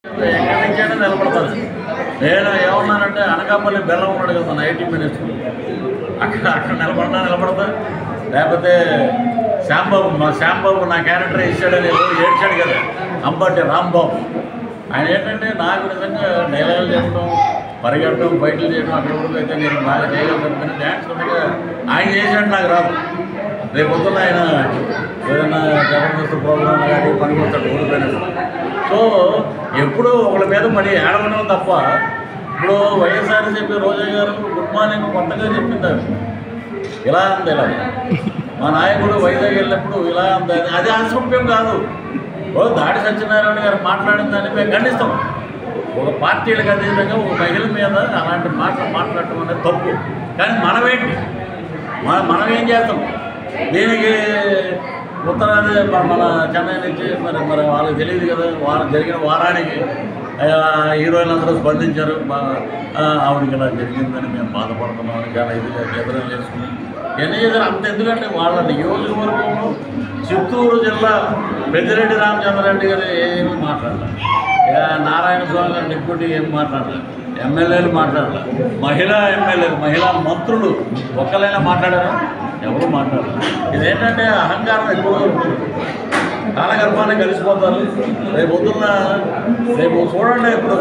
ఎక్కడి నుంచైనా నిలబడతారు. నేను ఏమన్నానంటే అనకాపల్లి బెల్లం ఉన్నాడు కదా మన ఐటీ మినిస్టర్, అక్కడ నిలబడతా. లేకపోతే శ్యాంబాబు నా క్యారెక్టర్ ఇచ్చాడని ఏడ్చాడు కదా అంబటి రాంబాబు. ఆయన ఏంటంటే నాకు నిజంగా డైలాగులు చెప్పడం, పరిగెట్టడం, ఫైట్లు చేయడం అక్కడ వరకు అయితే నేను బాగా చేయగలుగుతాను. కానీ డ్యాన్స్ ఉండగా ఆయన చేసినట్టు నాకు రాదు. రేపు పొద్దున్న ఆయన ఏదైనా జబర్దస్త్ ప్రోగ్రాం కానీ పనికొస్తాడు ఊరిపోయినట్టు. సో ఎప్పుడూ ఒకళ్ళ మీద పడి ఏడవడం తప్ప. ఇప్పుడు వైఎస్ఆర్సీపీ రోజా గారు గుడ్ మార్నింగ్ కొత్తగా చెప్పింది ఇలా అంది. ఇలా మా నాయకుడు వైజాగ్ వెళ్ళినప్పుడు ఇలా అంది. అది అసభ్యం కాదు. దాడి సత్యనారాయణ గారు మాట్లాడిన దాన్ని మేము ఖండిస్తాం. ఒక పార్టీలకు అతీతంగా ఒక మహిళ మీద అలాంటి మాటలు మాట్లాడటం అనేది తప్పు. కానీ మనమేంటి, మనం ఏం చేస్తాం? దీనికి ఉత్తరాది మన చెన్నై నుంచి మరి వాళ్ళకి తెలియదు కదా. జరిగిన వారానికి హీరోయిన్ అందరూ స్పందించారు. ఆవిడకి ఇలా జరిగిందని మేము బాధపడుతున్నామని చాలా ఇదిగా ఎదురు చేసుకుని ఎన్ని చేశారు. అంత ఎందుకంటే వాళ్ళ నియోజకవర్గంలో చిత్తూరు జిల్లా పెద్దిరెడ్డి రామచంద్రారెడ్డి గారు ఏమీ మాట్లాడలేదు, నారాయణ స్వామి గారు డిప్యూటీ ఏం మాట్లాడలేదు, ఎమ్మెల్యేలు మాట్లాడలేదు, మహిళా ఎమ్మెల్యేలు మహిళా మంత్రులు ఒక్కలైనా మాట్లాడారు? ఎవరు మాట్లాడలేదు. ఇదేంటంటే అహంకారం ఎక్కువగా ఉంటుంది. కాలగర్భాన్ని కలిసిపోతారు. రేపు చూడండి ఇప్పుడు